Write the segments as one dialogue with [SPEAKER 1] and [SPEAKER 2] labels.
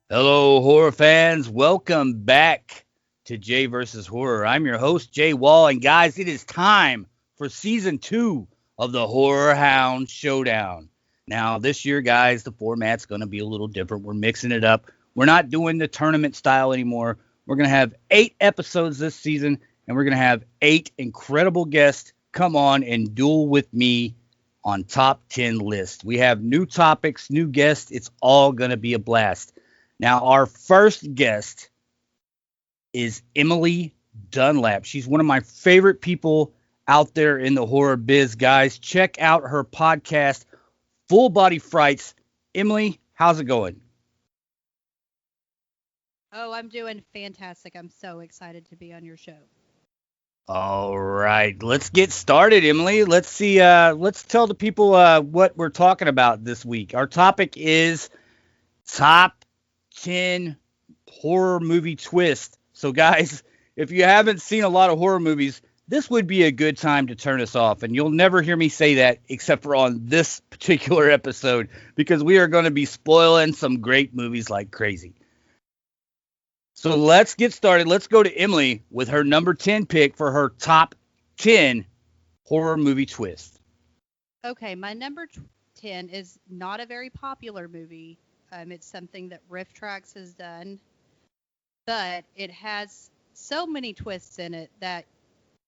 [SPEAKER 1] Hello, horror fans. Welcome back to Jay versus Horror. I'm your host, Jay Wall. And guys, it is time for season 2 of the Horror Hound Showdown. Now, this year, guys, the format's going to be a little different. We're mixing it up. We're not doing the tournament style anymore. We're going to have 8 episodes this season, and we're going to have 8 incredible guests come on and duel with me on top 10 list. We have new topics, new guests. It's all going to be a blast. Now, our first guest is Emily Dunlap. She's one of my favorite people out there in the horror biz, guys. Check out her podcast, Full Body Frights. Emily, how's it going?
[SPEAKER 2] Oh, I'm doing fantastic. I'm so excited to be on your show.
[SPEAKER 1] All right, let's get started, Emily. Let's see. Let's tell the people what we're talking about this week. Our topic is top 10 horror movie twist. So guys, if you haven't seen a lot of horror movies, this would be a good time to turn us off. And you'll never hear me say that except for on this particular episode, because we are going to be spoiling some great movies like crazy. So let's get started. Let's go to Emily with her number 10 pick for her top 10 horror movie twist.
[SPEAKER 2] Okay, my number 10 is not a very popular movie. It's something that Riff Tracks has done, but it has so many twists in it that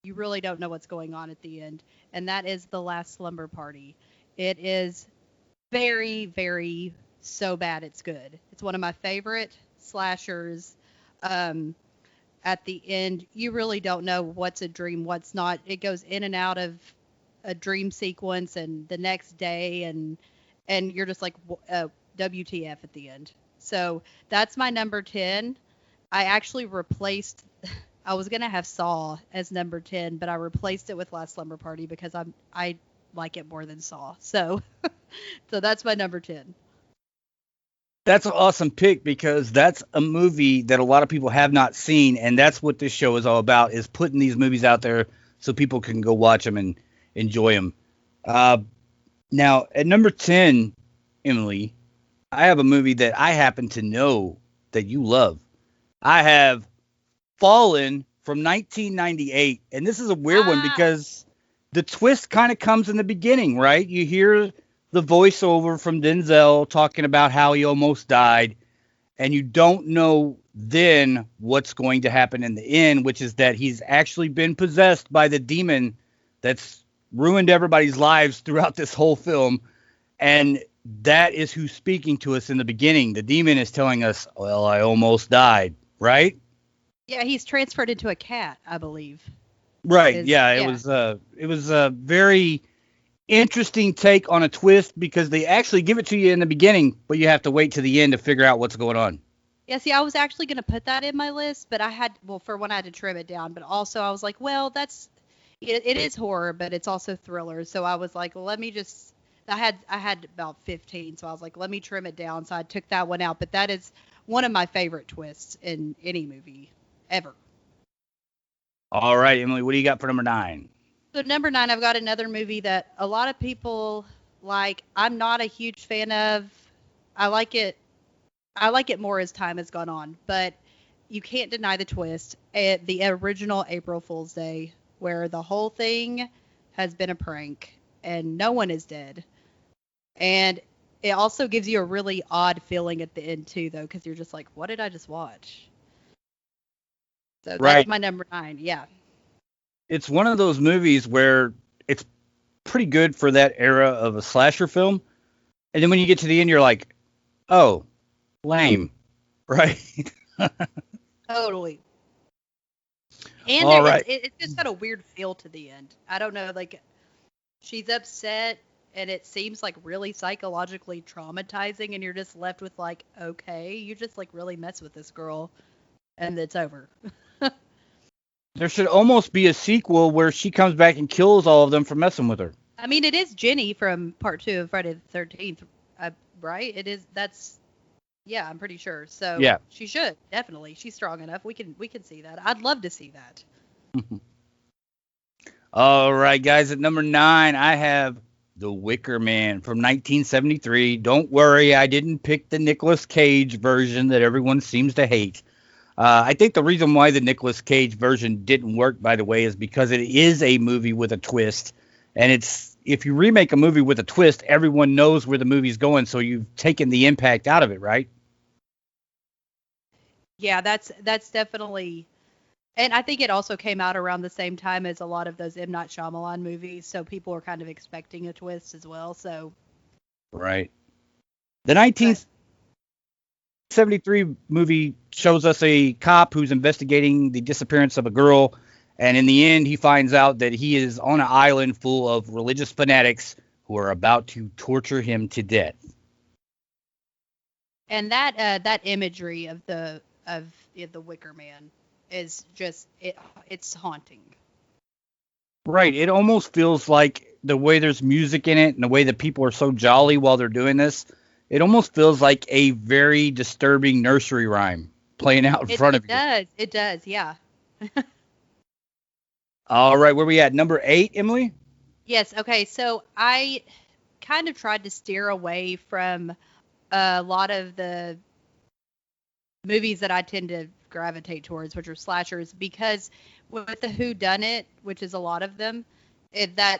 [SPEAKER 2] you really don't know what's going on at the end, and that is The Last Slumber Party. It is very, very so bad it's good. It's one of my favorite slashers. At the end, you really don't know what's a dream, what's not. It goes in and out of a dream sequence and the next day, and you're just like, WTF at the end. So that's my number 10. I actually replaced, I was going to have Saw as number 10, but I replaced it with Last Slumber Party because I like it more than Saw. So, so that's my number 10.
[SPEAKER 1] That's an awesome pick because that's a movie that a lot of people have not seen, and that's what this show is all about, is putting these movies out there so people can go watch them and enjoy them. Now, at number 10, Emily, I have a movie that I happen to know that you love. I have Fallen from 1998, and this is a weird one
[SPEAKER 2] Ah,
[SPEAKER 1] because the twist kind of comes in the beginning, right? You hear the voiceover from Denzel talking about how he almost died, and you don't know then what's going to happen in the end, which is that he's actually been possessed by the demon that's ruined everybody's lives throughout this whole film. And that is who's speaking to us in the beginning. The demon is telling us, well, I almost died, right?
[SPEAKER 2] yeah, he's transferred into a cat, I believe.
[SPEAKER 1] Right.
[SPEAKER 2] Is
[SPEAKER 1] Yeah,
[SPEAKER 2] yeah.
[SPEAKER 1] it was a very interesting take on a twist because they actually give it to you in the beginning, but you have to wait to the end to figure out what's going on.
[SPEAKER 2] Yeah, see, I was actually going to put that in my list, but I had, well, for one, I had to trim it down, but also I was like, well, it is horror, but it's also thriller. So I was like, let me just, I had about 15, so I was like, let me trim it down. So I took that one out, but that is one of my favorite twists in any movie ever.
[SPEAKER 1] All right, Emily, what do you got for number 9?
[SPEAKER 2] So number 9, I've got another movie that a lot of people like. I'm not a huge fan of. I like it I like it more as time has gone on, but you can't deny the twist. The original April Fool's Day, where the whole thing has been a prank and no one is dead. And it also gives you a really odd feeling at the end, too, though, because you're just like, what did I just watch? So that's
[SPEAKER 1] Right.
[SPEAKER 2] my number 9. Yeah.
[SPEAKER 1] It's one of those movies where it's pretty good for that era of a slasher film. And then when you get to the end, you're like, oh, lame. Right.
[SPEAKER 2] Totally. And
[SPEAKER 1] All right.
[SPEAKER 2] it's just got a weird feel to the end. I don't know, like, she's upset and it seems like really psychologically traumatizing and you're just left with like, okay, you just like really mess with this girl. and it's over.
[SPEAKER 1] There should almost be a sequel where she comes back and kills all of them for messing with her.
[SPEAKER 2] I mean, it is Jenny from part 2 of Friday the 13th, right? It is. That's yeah, I'm pretty sure. So
[SPEAKER 1] Yeah.
[SPEAKER 2] she should definitely. She's strong enough. We can see that. I'd love to see that.
[SPEAKER 1] All right, guys. At number 9, I have The Wicker Man from 1973. Don't worry, I didn't pick the Nicolas Cage version that everyone seems to hate. I think the reason why the Nicolas Cage version didn't work, by the way, is because it is a movie with a twist. And if you remake a movie with a twist, everyone knows where the movie's going, so you've taken the impact out of it, right?
[SPEAKER 2] Yeah, that's definitely. And I think it also came out around the same time as a lot of those M. Night Shyamalan movies, so people were kind of expecting a twist as well. So,
[SPEAKER 1] Right. The
[SPEAKER 2] but
[SPEAKER 1] 1973 movie shows us a cop who's investigating the disappearance of a girl, and in the end, he finds out that he is on an island full of religious fanatics who are about to torture him to death.
[SPEAKER 2] and that imagery of the Wicker Man is just it's haunting.
[SPEAKER 1] Right. It almost feels like the way there's music in it and the way that people are so jolly while they're doing this, it almost feels like a very disturbing nursery rhyme playing out in
[SPEAKER 2] It
[SPEAKER 1] front
[SPEAKER 2] it
[SPEAKER 1] of you.
[SPEAKER 2] does. It does. Yeah.
[SPEAKER 1] All right, where we at? Number 8, Emily?
[SPEAKER 2] Yes. Okay. So I kind of tried to steer away from a lot of the movies that I tend to gravitate towards, which are slashers, because with the Who Done It, which is a lot of them, that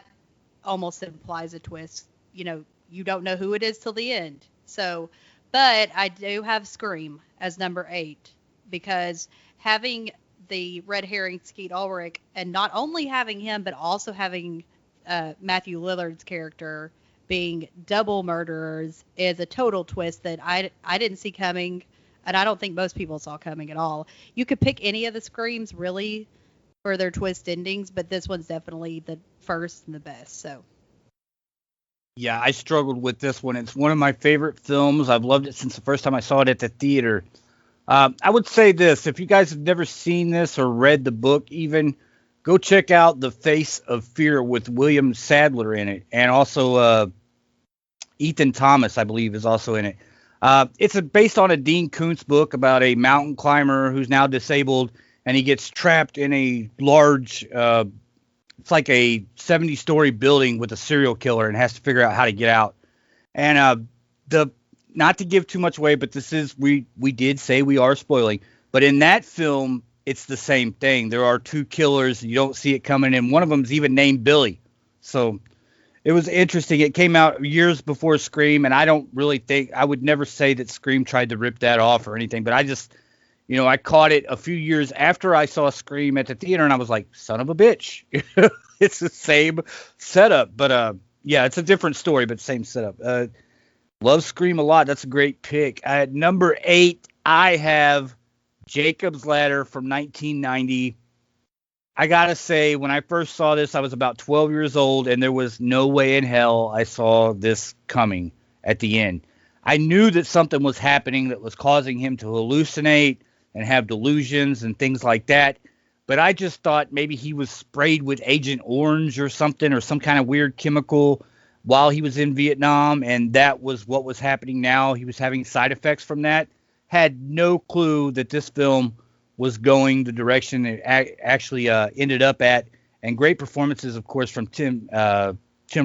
[SPEAKER 2] almost implies a twist. You don't know who it is till the end. So, but I do have Scream as number 8 because having the red herring Skeet Ulrich, and not only having him, but also having Matthew Lillard's character being double murderers is a total twist that I didn't see coming, and I don't think most people saw coming at all. You could pick any of the Screams really for their twist endings, but this one's definitely the first and the best. So
[SPEAKER 1] Yeah, I struggled with this one. It's one of my favorite films. I've loved it since the first time I saw it at the theater. I would say this: if you guys have never seen this or read the book, even go check out The Face of Fear with William Sadler in it, and also Ethan Thomas, I believe, is also in it. Based on a Dean Koontz book about a mountain climber who's now disabled, and he gets trapped in a large it's like a 70-story building with a serial killer and has to figure out how to get out. And the not to give too much away, but we did say we are spoiling. But in that film, it's the same thing. There are two killers. You don't see it coming, and one of them's even named Billy. So it was interesting. It came out years before Scream, and I don't really think I would never say that Scream tried to rip that off or anything. But I just, I caught it a few years after I saw Scream at the theater, and I was like, son of a bitch. It's the same setup, but yeah, it's a different story, but same setup. Love Scream a lot. That's a great pick. At number 8, I have Jacob's Ladder from 1990. I gotta say, when I first saw this, I was about 12 years old, and there was no way in hell I saw this coming at the end. I knew that something was happening that was causing him to hallucinate and have delusions and things like that. But I just thought maybe he was sprayed with Agent Orange or something, or some kind of weird chemical while he was in Vietnam, and that was what was happening now. He was having side effects from that. Had no clue that this film was going the direction it actually ended up at. And great performances, of course, from Tim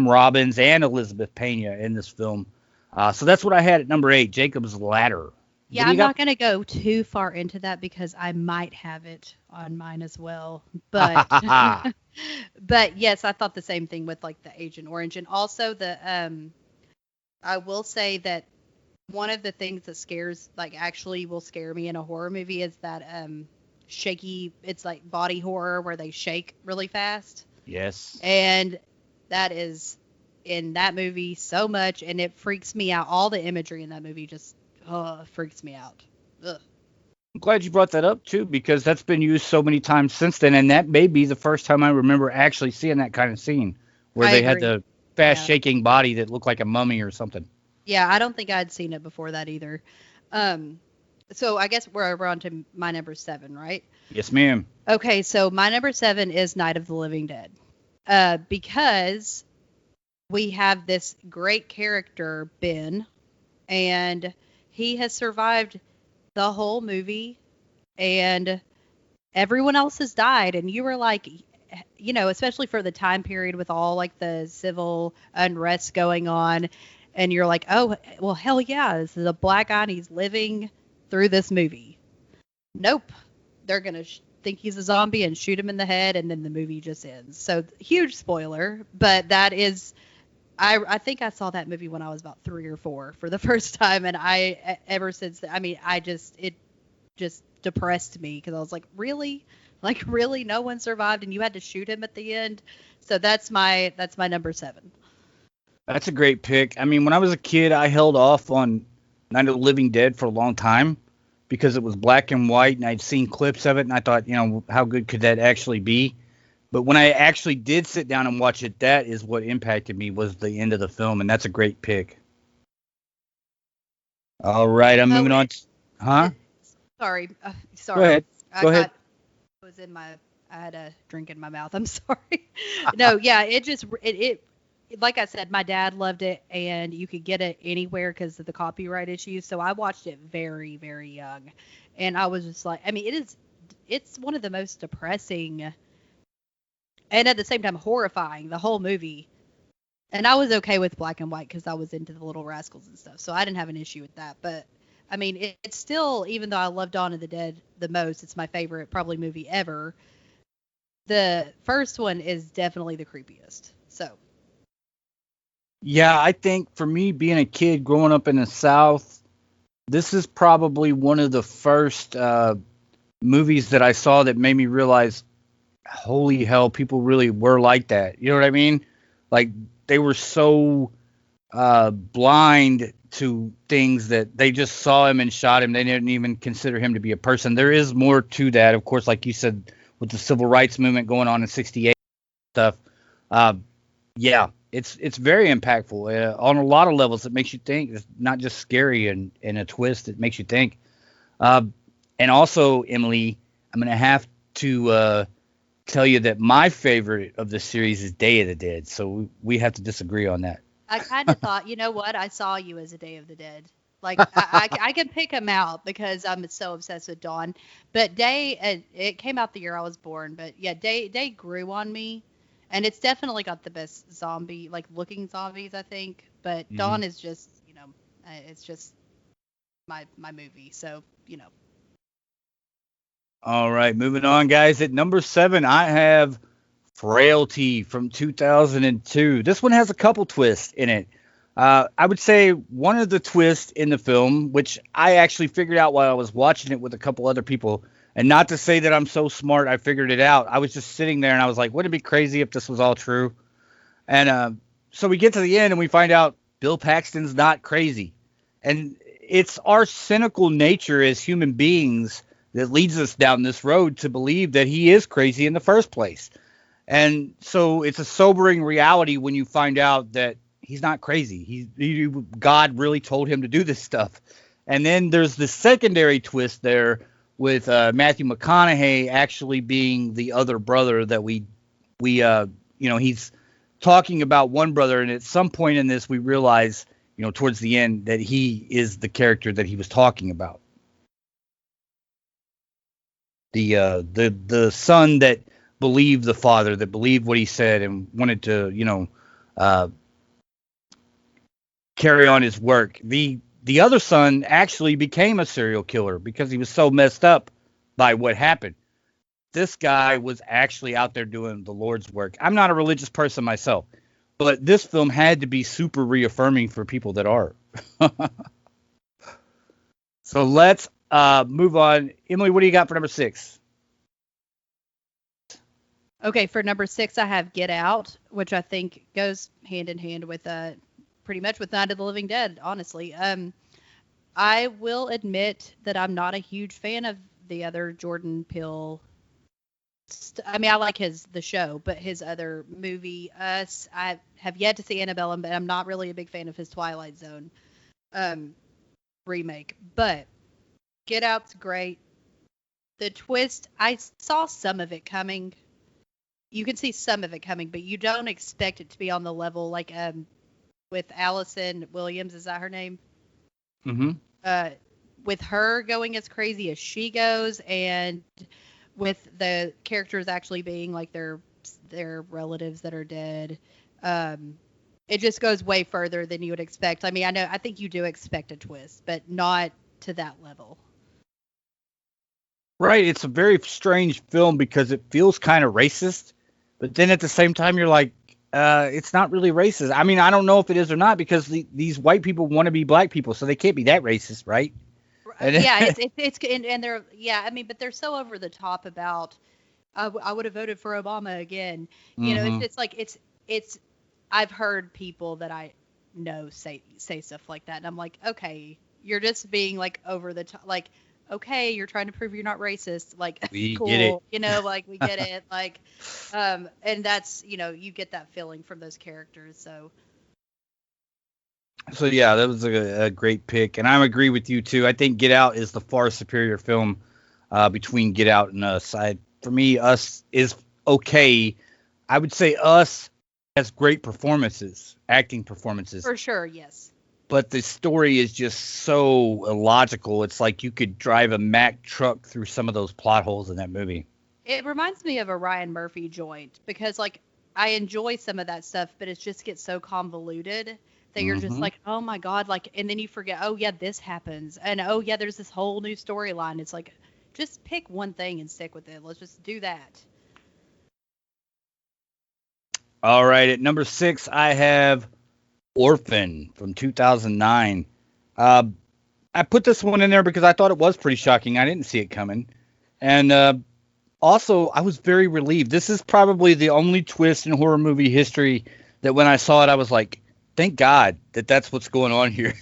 [SPEAKER 1] Robbins and Elizabeth Pena in this film. So that's what I had at number 8, Jacob's Ladder. What
[SPEAKER 2] yeah,
[SPEAKER 1] do you
[SPEAKER 2] I'm
[SPEAKER 1] got?
[SPEAKER 2] not going to go too far into that because I might have it on mine as well. But but yes, I thought the same thing with like the Agent Orange, and also the I will say that one of the things that scares, like actually will scare me in a horror movie, is that shaky, it's like body horror where they shake really fast.
[SPEAKER 1] Yes.
[SPEAKER 2] And that is in that movie so much, and it freaks me out. All the imagery in that movie just freaks me out. Ugh.
[SPEAKER 1] I'm glad you brought that up too, because that's been used so many times since then, and that may be the first time I remember actually seeing that kind of scene where
[SPEAKER 2] I
[SPEAKER 1] they had
[SPEAKER 2] agree.
[SPEAKER 1] the fast
[SPEAKER 2] Yeah.
[SPEAKER 1] shaking body that looked like a mummy or something.
[SPEAKER 2] Yeah, I don't think I'd seen it before that either. Um, So I guess we're on to my number 7, right?
[SPEAKER 1] Yes, ma'am.
[SPEAKER 2] Okay, so my number 7 is Night of the Living Dead. Because we have this great character, Ben, and he has survived the whole movie, and everyone else has died. And you were like, especially for the time period with all like the civil unrest going on, and you're like, oh, well, hell yeah, this is a black guy and he's living through this movie. Nope. They're going to think he's a zombie and shoot him in the head, and then the movie just ends. So, huge spoiler, but that is. I think I saw that movie when I was about 3 or 4 for the first time, and ever since. I mean, it just depressed me because I was like, really, no one survived, and you had to shoot him at the end. So that's my number 7.
[SPEAKER 1] That's a great pick. I mean, when I was a kid, I held off on Night of the Living Dead for a long time because it was black and white, and I'd seen clips of it, and I thought, how good could that actually be? But when I actually did sit down and watch it, that is what impacted me was the end of the film, and that's a great pick. All right, I'm
[SPEAKER 2] Oh,
[SPEAKER 1] moving on. Huh?
[SPEAKER 2] sorry,
[SPEAKER 1] Go
[SPEAKER 2] sorry.
[SPEAKER 1] ahead.
[SPEAKER 2] I
[SPEAKER 1] Go ahead.
[SPEAKER 2] got I was in my I had a drink in my mouth. I'm sorry. No, yeah, it like I said, my dad loved it, and you could get it anywhere because of the copyright issues. So I watched it very, very young, and I was just like, I mean, it's one of the most depressing and at the same time horrifying, the whole movie. And I was okay with black and white because I was into the Little Rascals and stuff, so I didn't have an issue with that. But I mean, it's still, even though I love Dawn of the Dead the most, it's my favorite probably movie ever. The first one is definitely the creepiest. So
[SPEAKER 1] Yeah, I think for me, being a kid growing up in the South, this is probably one of the first movies that I saw that made me realize, holy hell, people really were like that. You know what I mean? Like they were so blind to things that they just saw him and shot him. They didn't even consider him to be a person. There is more to that, of course, like you said, with the civil rights movement going on in '68 stuff. Uh, yeah, it's very impactful on a lot of levels. It makes you think. It's not just scary and a twist. It makes you think. Uh, and also, Emily, I'm gonna have to tell you that my favorite of the series is Day of the Dead. So we have to disagree on that.
[SPEAKER 2] I kind of thought, you know what? I saw you as a Day of the Dead. Like I can pick him out because I'm so obsessed with Dawn. But Day, it came out the year I was born. But yeah, Day grew on me, and it's definitely got the best zombie like looking zombies, I think. But
[SPEAKER 1] Hmm.
[SPEAKER 2] Dawn is just, it's just my movie. So
[SPEAKER 1] All right, moving on, guys. At number 7, I have Frailty from 2002. This one has a couple twists in it. I would say one of the twists in the film, which I actually figured out while I was watching it with a couple other people, and not to say that I'm so smart, I figured it out. I was just sitting there and I was like, wouldn't it be crazy if this was all true? And so we get to the end and we find out Bill Paxton's not crazy. And it's our cynical nature as human beings that leads us down this road to believe that he is crazy in the first place. And so it's a sobering reality when you find out that he's not crazy. God really told him to do this stuff. And then there's the secondary twist there with Matthew McConaughey actually being the other brother that he's talking about one brother, and at some point in this we realize, towards the end that he is the character that he was talking about. The son that believed the father, that believed what he said and wanted to, uh, carry on his work. The other son actually became a serial killer because he was so messed up by what happened. This guy was actually out there doing the Lord's work. I'm not a religious person myself, but this film had to be super reaffirming for people that are. So let's move on. Emily, what do you got for number 6?
[SPEAKER 2] okay, for number 6, I have Get Out, which I think goes hand in hand with pretty much with Night of the Living Dead. Honestly, I will admit that I'm not a huge fan of the other Jordan Peele. I mean, I like the show, but his other movie, Us, I have yet to see Annabelle, but I'm not really a big fan of his Twilight Zone um, remake. But Get Out's great. The twist, I saw some of it coming. You can see some of it coming, but you don't expect it to be on the level like with Allison Williams, is that her name?
[SPEAKER 1] Mm-hmm.
[SPEAKER 2] Uh, with her going as crazy as she goes, and with the characters actually being like their relatives that are dead. It just goes way further than you would expect. I mean, I think you do expect a twist, but not to that level.
[SPEAKER 1] Right. It's a very strange film because it feels kind of racist, but then at the same time, you're like, it's not really racist. I mean, I don't know if it is or not because these white people want to be black people, so they can't be that racist, right? And
[SPEAKER 2] Yeah, it's and they're yeah. I mean, but they're so over the top about. I would have voted for Obama again. You know,
[SPEAKER 1] hmm
[SPEAKER 2] it's like it's. I've heard people that I know say stuff like that, and I'm like, okay, you're just being like over the top, like. Okay, you're trying to prove you're not racist. Like,
[SPEAKER 1] we get it.
[SPEAKER 2] cool, you know, like we get it. Like, and that's you get that feeling from those characters. So
[SPEAKER 1] So yeah, that was a great pick, and I agree with you too. I think Get Out is the far superior film between Get Out and Us. For me, Us is okay. I would say Us has great performances, acting performances,
[SPEAKER 2] for sure, yes.
[SPEAKER 1] but the story is just so illogical. It's like you could drive a Mack truck through some of those plot holes in that movie.
[SPEAKER 2] It reminds me of a Ryan Murphy joint because like I enjoy some of that stuff, but it just gets so convoluted that you're just
[SPEAKER 1] hmm
[SPEAKER 2] like, oh my god, like, and then you forget, oh yeah, this happens, and oh yeah, there's this whole new storyline. It's like, just pick one thing and stick with it. Let's just do that.
[SPEAKER 1] All right, at number 6, I have Orphan from 2009. Uh, I put this one in there because I thought it was pretty shocking. I didn't see it coming. And also, I was very relieved. This is probably the only twist in horror movie history that when I saw it, I was like, thank God that that's what's going on here.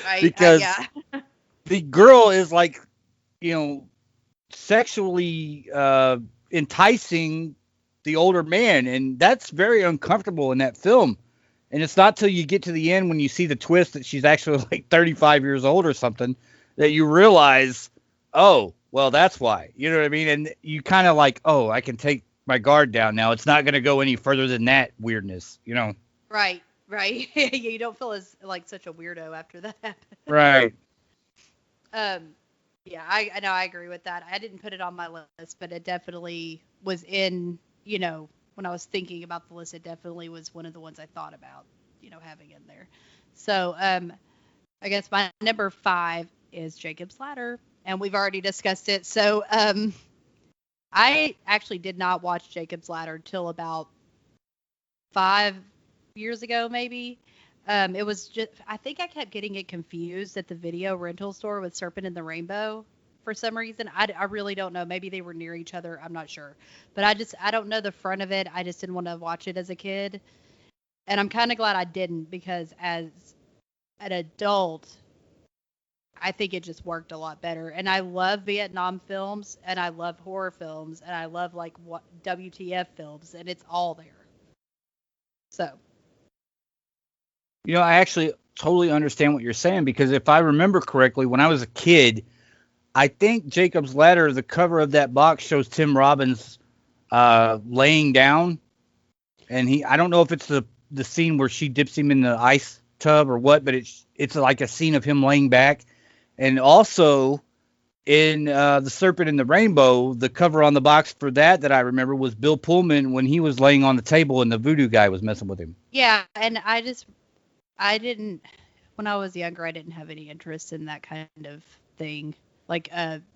[SPEAKER 2] Right?
[SPEAKER 1] Because
[SPEAKER 2] Yeah.
[SPEAKER 1] the girl is like, you know, sexually enticing the older man. And that's very uncomfortable in that film. And it's not till you get to the end when you see the twist that she's actually like 35 years old or something that you realize, oh, well, that's why. You know what I mean? And you kind of like, oh, I can take my guard down now. It's not going to go any further than that weirdness, you know?
[SPEAKER 2] Right. Right. You don't feel as like such a weirdo after that happens.
[SPEAKER 1] Right.
[SPEAKER 2] Um, yeah, I know I agree with that. I didn't put it on my list, but it definitely was in, when I was thinking about the list, it definitely was one of the ones I thought about, having in there. So, I guess my number 5 is Jacob's Ladder, and we've already discussed it. So, I actually did not watch Jacob's Ladder till about 5 years ago, maybe. It was just, I think I kept getting it confused at the video rental store with Serpent and the Rainbow for some reason. I really don't know. Maybe they were near each other. I'm not sure. But I don't know the front of it. I just didn't want to watch it as a kid. And I'm kind of glad I didn't because as an adult, I think it just worked a lot better. And I love Vietnam films and I love horror films and I love like what WTF films and it's all there. So,
[SPEAKER 1] You know, I actually totally understand what you're saying because if I remember correctly, when I was a kid, I think Jacob's Ladder, the cover of that box shows Tim Robbins laying down. And I don't know if it's the scene where she dips him in the ice tub or what, but it's like a scene of him laying back. And also in The Serpent and the Rainbow, the cover on the box for that I remember was Bill Pullman when he was laying on the table and the voodoo guy was messing with him.
[SPEAKER 2] yeah, and I didn't when I was younger, I didn't have any interest in that kind of thing, like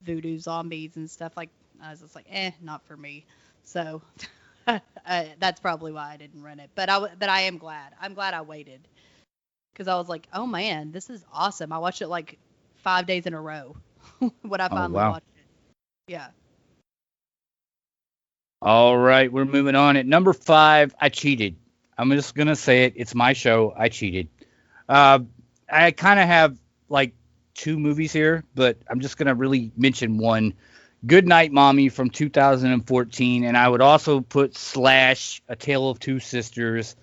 [SPEAKER 2] voodoo zombies and stuff. Like I was just like, not for me. So that's probably why I didn't rent it. But I am glad. I'm glad I waited because I was like, oh man, this is awesome. I watched it like 5 days in a row when I
[SPEAKER 1] Oh,
[SPEAKER 2] finally
[SPEAKER 1] wow.
[SPEAKER 2] watched it. Yeah.
[SPEAKER 1] All right, we're moving on. At number 5, I cheated. I'm just going to say it. It's my show. I cheated. Uh, I kind of have like 2 movies here, but I'm just going to really mention one. Good Night Mommy from 2014. And I would also put Slash, A Tale of Two Sisters,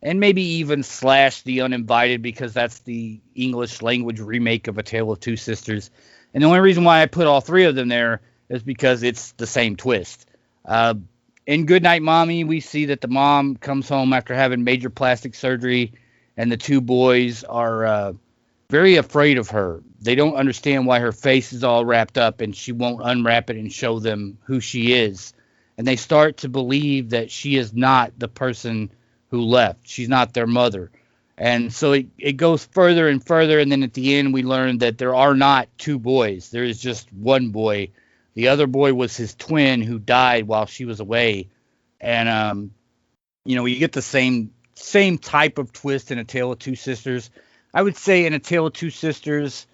[SPEAKER 1] and maybe even Slash, The Uninvited, because that's the English language remake of A Tale of Two Sisters. And the only reason why I put all three of them there is because it's the same twist. Uh, in Goodnight Mommy, we see that the mom comes home after having major plastic surgery, and the two boys are very afraid of her. They don't understand why her face is all wrapped up and she won't unwrap it and show them who she is. And they start to believe that she is not the person who left. She's not their mother. And so it goes further and further. And then at the end, we learn that there are not two boys. There is just one boy. The other boy was his twin who died while she was away. And, you get the same type of twist in A Tale of Two Sisters. I would say in A Tale of Two Sisters,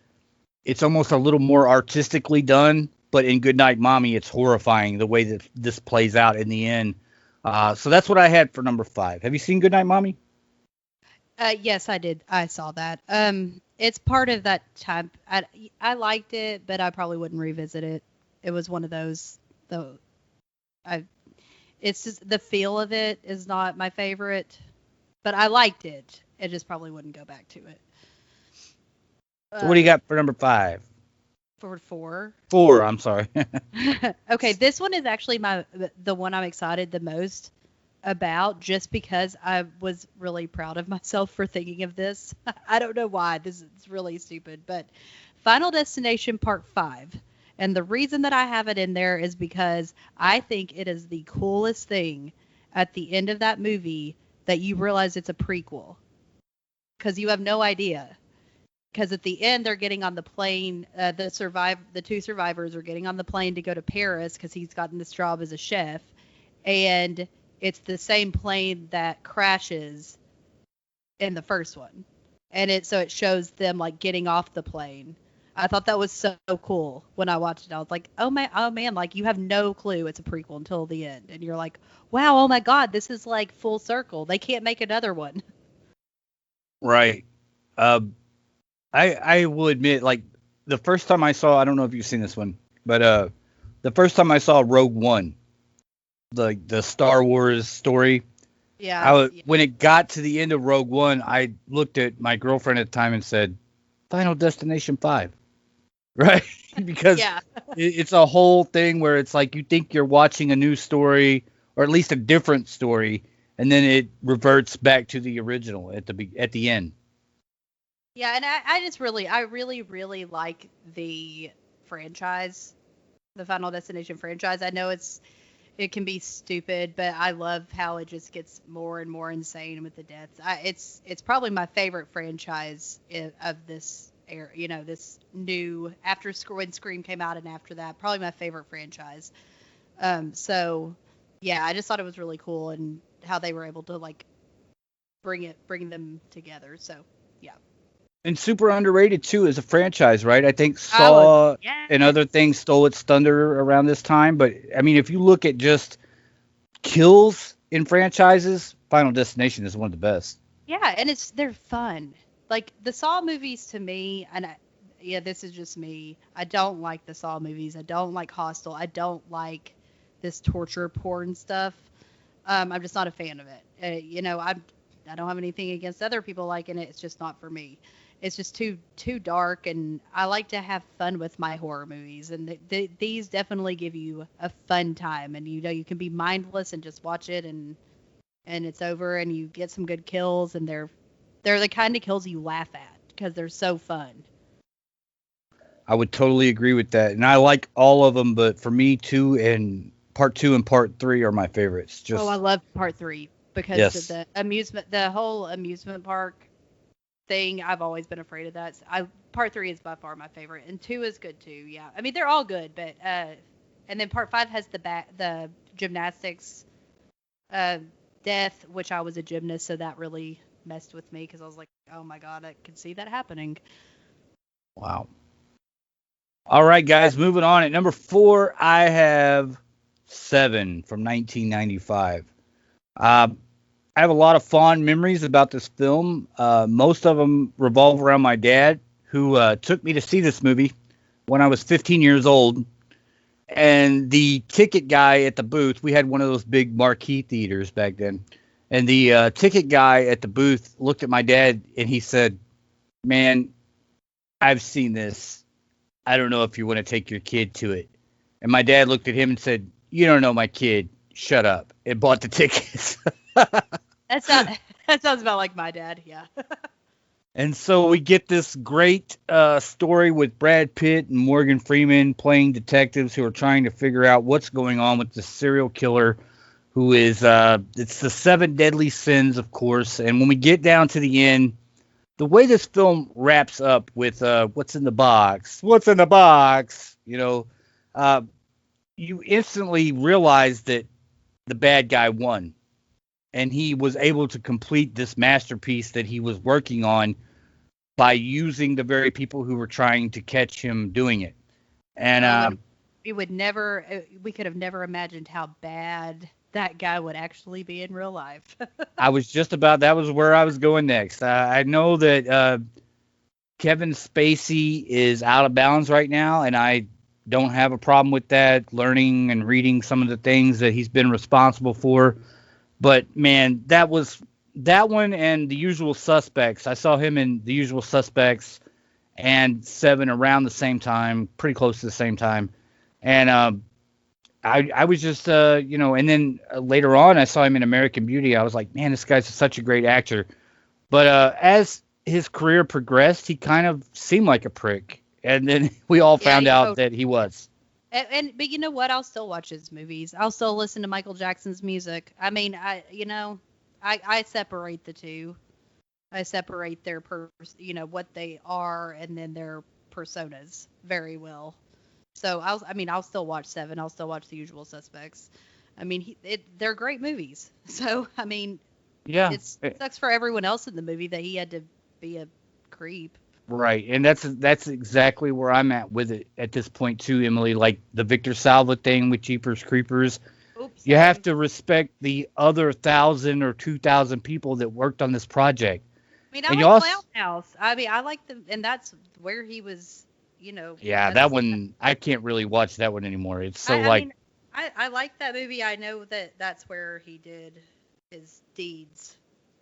[SPEAKER 1] it's almost a little more artistically done, but in Goodnight Mommy, it's horrifying the way that this plays out in the end. So that's what I had for number 5. Have you seen Goodnight Mommy?
[SPEAKER 2] Yes, I did. I saw that. It's part of that time. I liked it, but I probably wouldn't revisit it. It was one of those, though. It's just the feel of it is not my favorite, but I liked it. I just probably wouldn't go back to it.
[SPEAKER 1] So what do you got for number 5?
[SPEAKER 2] For 4.
[SPEAKER 1] 4, I'm sorry.
[SPEAKER 2] Okay, this one is actually the one I'm excited the most about, just because I was really proud of myself for thinking of this. I don't know why. This is really stupid, but Final Destination Part 5. And the reason that I have it in there is because I think it is the coolest thing at the end of that movie that you realize it's a prequel. Because you have no idea. Because at the end, they're getting on the plane. The two survivors are getting on the plane to go to Paris because he's gotten this job as a chef. And it's the same plane that crashes in the first one. And so it shows them like getting off the plane. I thought that was so cool when I watched it. I was like, oh man, like you have no clue it's a prequel until the end. And you're like, wow, oh my God, this is like full circle. They can't make another one.
[SPEAKER 1] Right. I will admit, like, the first time I saw, I don't know if you've seen this one, but the first time I saw Rogue One, the Star Wars story,
[SPEAKER 2] Yeah.
[SPEAKER 1] when it got to the end of Rogue One, I looked at my girlfriend at the time and said, Final Destination 5. Right? Because
[SPEAKER 2] Yeah.
[SPEAKER 1] it's a whole thing where it's like you think you're watching a new story or at least a different story, and then it reverts back to the original at the end.
[SPEAKER 2] Yeah, and I really, really like the franchise, the Final Destination franchise. I know it can be stupid, but I love how it just gets more and more insane with the deaths. It's probably my favorite franchise of this era, this new after when Scream came out and after that, probably my favorite franchise. So yeah, I just thought it was really cool and how they were able to like bring them together. So yeah.
[SPEAKER 1] And super underrated too as a franchise, right? I think
[SPEAKER 2] Oh,
[SPEAKER 1] Saw and
[SPEAKER 2] yes.
[SPEAKER 1] other things stole its thunder around this time, but I mean, if you look at just kills in franchises, Final Destination is one of the best.
[SPEAKER 2] Yeah, and they're fun. Like the Saw movies to me, yeah, this is just me. I don't like the Saw movies. I don't like Hostel. I don't like this torture porn stuff. I'm just not a fan of it. I don't have anything against other people liking it. It's just not for me. It's just too dark, and I like to have fun with my horror movies, and these definitely give you a fun time, and you can be mindless and just watch it, and it's over, and you get some good kills, and they're the kind of kills you laugh at because they're so fun.
[SPEAKER 1] I would totally agree with that, and I like all of them, but for me, part two and part 3 are my favorites.
[SPEAKER 2] Oh, I
[SPEAKER 1] Just
[SPEAKER 2] love part 3 because of
[SPEAKER 1] yes,
[SPEAKER 2] the whole amusement park thing. I've always been afraid of that. Part 3 is by far my favorite, and 2 is good too. Yeah, I mean they're all good, but and then part 5 has the gymnastics uh death, which I was a gymnast, so that really messed with me because I was like, oh my God, I can see that happening.
[SPEAKER 1] wow. All right, guys, moving on. At number 4, I have Seven from 1995. Uh, I have a lot of fond memories about this film. Most of them revolve around my dad, who took me to see this movie when I was 15 years old. And the ticket guy at the booth, we had one of those big marquee theaters back then. And the ticket guy at the booth looked at my dad and he said, Man, I've seen this I don't know if you want to take your kid to it. And my dad looked at him and said, you don't know my kid. Shut up. And bought the tickets.
[SPEAKER 2] That sounds that sounds about like my dad. Yeah.
[SPEAKER 1] And so we get this great story with Brad Pitt and Morgan Freeman playing detectives who are trying to figure out what's going on with the serial killer who is, it's the seven deadly sins, of course. And when we get down to the end, the way this film wraps up with what's in the box, what's in the box, uh, you instantly realize that the bad guy won. And he was able to complete this masterpiece that he was working on by using the very people who were trying to catch him doing it. And
[SPEAKER 2] And we could have never imagined how bad that guy would actually be in real life.
[SPEAKER 1] that was where I was going next. I know that Kevin Spacey is out of bounds right now, and I don't have a problem with that, learning and reading some of the things that he's been responsible for. But man, that one and The Usual Suspects. I saw him in The Usual Suspects and Seven around the same time, pretty close to the same time. And I was just, and then later on, I saw him in American Beauty. I was like, man, this guy's such a great actor. But as his career progressed, he kind of seemed like a prick. And then we all
[SPEAKER 2] Yeah,
[SPEAKER 1] found out that he was.
[SPEAKER 2] but you know what? I'll still watch his movies. I'll still listen to Michael Jackson's music. I mean, I separate the two. I separate their what they are and then their personas very well. So I'll still watch Seven. I'll still watch The Usual Suspects. I mean, they're great movies. So I mean,
[SPEAKER 1] Yeah.
[SPEAKER 2] it sucks for everyone else in the movie that he had to be a creep.
[SPEAKER 1] Right, and that's exactly where I'm at with it at this point too, Emily. Like the Victor Salva thing with Jeepers Creepers,
[SPEAKER 2] Oops.
[SPEAKER 1] you have to respect the other 1,000 or 2,000 people that worked on this project.
[SPEAKER 2] I mean, I
[SPEAKER 1] And you
[SPEAKER 2] like
[SPEAKER 1] also,
[SPEAKER 2] Clown House. I mean, I like them, and that's where he was.
[SPEAKER 1] yeah, that
[SPEAKER 2] That's.
[SPEAKER 1] one I can't really watch that one anymore. It's so
[SPEAKER 2] I
[SPEAKER 1] like,
[SPEAKER 2] mean, I like that movie. I know that that's where he did his deeds,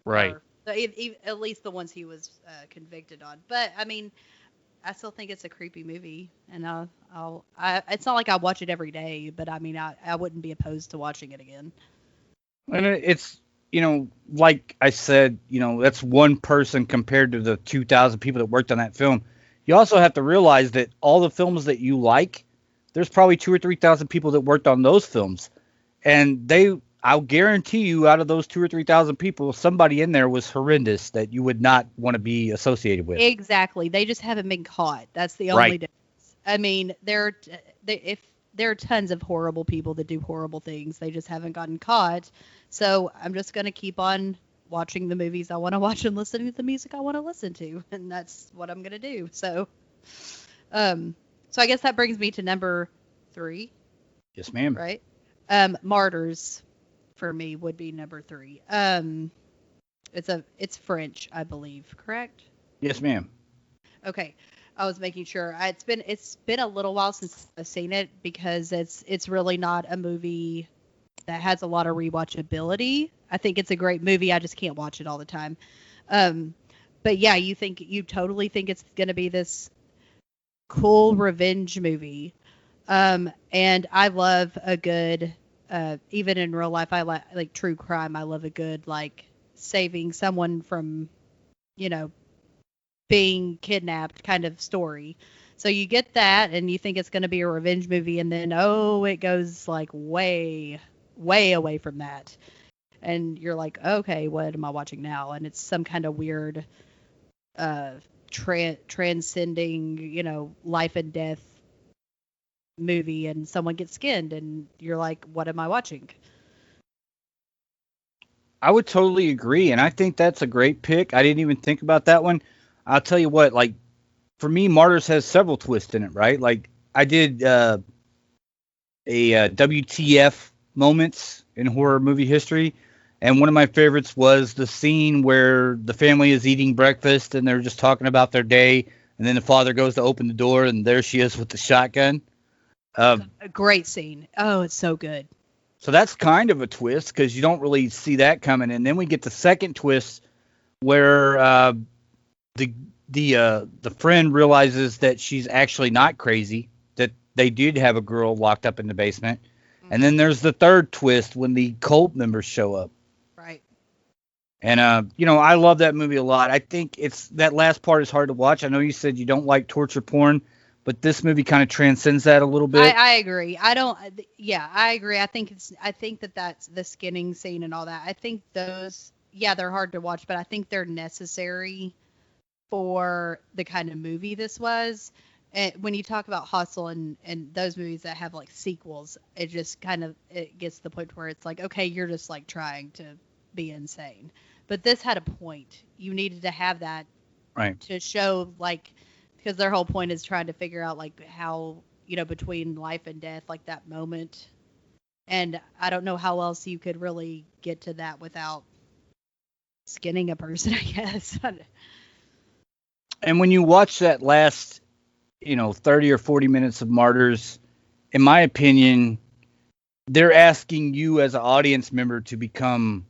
[SPEAKER 1] right.
[SPEAKER 2] or at least the ones he was convicted on. But I mean, I still think it's a creepy movie, and it's not like I watch it every day, but I mean, I wouldn't be opposed to watching it again.
[SPEAKER 1] And it's like I said, that's one person compared to the 2,000 people that worked on that film. You also have to realize that all the films that you like, there's probably 2 or 3,000 people that worked on those films. And I'll guarantee you, out of those 2 or 3,000 people, somebody in there was horrendous that you would not want to be associated with.
[SPEAKER 2] Exactly. They just haven't been caught. That's the only
[SPEAKER 1] Right.
[SPEAKER 2] difference. I mean, if there are tons of horrible people that do horrible things, they just haven't gotten caught. So I'm just gonna keep on watching the movies I want to watch and listening to the music I want to listen to, and that's what I'm gonna do. Um, so I guess that brings me to number 3,
[SPEAKER 1] Yes, ma'am.
[SPEAKER 2] right? Martyrs for me would be number 3. It's French, I believe, correct?
[SPEAKER 1] Yes, ma'am.
[SPEAKER 2] Okay. I was making sure. It's been a little while since I've seen it because it's really not a movie that has a lot of rewatchability. I think it's a great movie. I just can't watch it all the time. But yeah, you totally think it's going to be this cool revenge movie. And I love a good even in real life I like true crime. I love a good like saving someone from, you know, being kidnapped kind of story. So you get that and you think it's going to be a revenge movie and then it goes like way way away from that. And you're like, "Okay, what am I watching now?" And it's some kind of weird uh transcending, life and death movie and someone gets skinned and you're like, "What am I watching?"
[SPEAKER 1] I would totally agree, and I think that's a great pick. I didn't even think about that one. I'll tell you what, like for me, Martyrs has several twists in it, right? Like I did a WTF moments in horror movie history, and one of my favorites was the scene where the family is eating breakfast and they're just talking about their day, and then the father goes to open the door and there she is with the shotgun. Um,
[SPEAKER 2] A great scene. Oh, it's so good.
[SPEAKER 1] so that's kind of a twist because you don't really see that coming, and then we get the second twist where the the friend realizes that she's actually not crazy, that they did have a girl locked up in the basement. And
[SPEAKER 2] Hmm.
[SPEAKER 1] then there's the third twist when the cult members show up.
[SPEAKER 2] Right.
[SPEAKER 1] And I love that movie a lot. I think it's that last part is hard to watch. I know you said you don't like torture porn, but this movie kind of transcends that a little bit.
[SPEAKER 2] I agree. I don't. Yeah, I agree. I think that that's the skinning scene and all that. I think those. Yeah, they're hard to watch, but I think they're necessary for the kind of movie this was. And when you talk about Hustle and those movies that have like sequels, it just kind of it gets to the point where it's like, okay, you're just like trying to be insane. But this had a point. You needed to have that
[SPEAKER 1] Right.
[SPEAKER 2] to show like because their whole point is trying to figure out like how between life and death like that moment. And I don't know how else you could really get to that without skinning a person, I guess.
[SPEAKER 1] And when you watch that last, 30 or 40 minutes of Martyrs, in my opinion, they're asking you as an audience member to become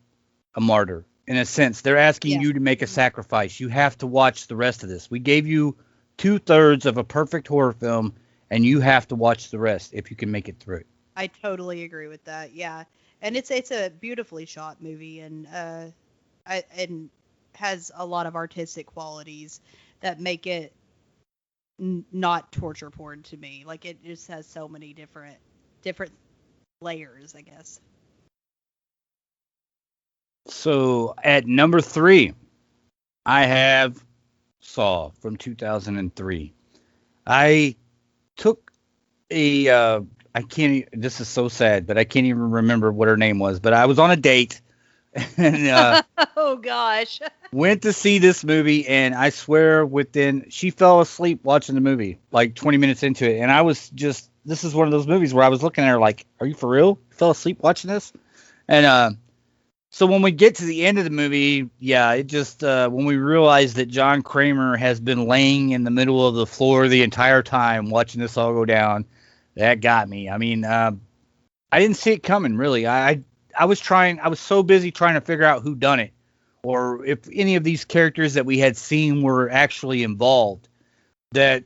[SPEAKER 1] a martyr. In a sense, they're asking
[SPEAKER 2] Yeah.
[SPEAKER 1] you to make a sacrifice. You have to watch the rest of this. We gave you 2/3 of a perfect horror film, and you have to watch the rest if you can make it through it.
[SPEAKER 2] I totally agree with that. Yeah, and it's a beautifully shot movie, and and has a lot of artistic qualities that make it not torture porn to me. Like it just has so many different layers, I guess.
[SPEAKER 1] So at number 3, I have Saw from 2003. I took a I can't this is so sad, but I can't even remember what her name was, but I was on a date and
[SPEAKER 2] Oh gosh.
[SPEAKER 1] went to see this movie, and I swear within she fell asleep watching the movie like 20 minutes into it, and I was just this is one of those movies where I was looking at her like, are you for real? You fell asleep watching this? And so when we get to the end of the movie, yeah, it just when we realize that John Kramer has been laying in the middle of the floor the entire time watching this all go down, that got me. I mean, I didn't see it coming really. I was so busy trying to figure out who done it, or if any of these characters that we had seen were actually involved, that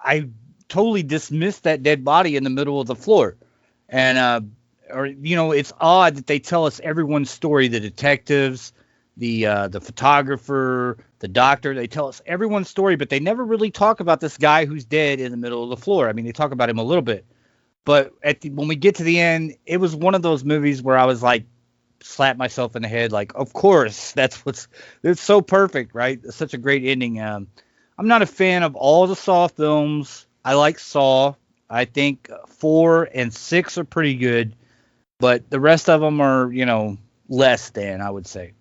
[SPEAKER 1] I totally dismissed that dead body in the middle of the floor. And or it's odd that they tell us everyone's story, the detectives, the photographer, the doctor, they tell us everyone's story, but they never really talk about this guy who's dead in the middle of the floor. I mean, they talk about him a little bit, but when we get to the end, it was one of those movies where I was like, slap myself in the head, like, of course, it's so perfect, right? It's such a great ending. I'm not a fan of all the Saw films. I like Saw. I think 4 and 6 are pretty good, but the rest of them are, less than, I would say.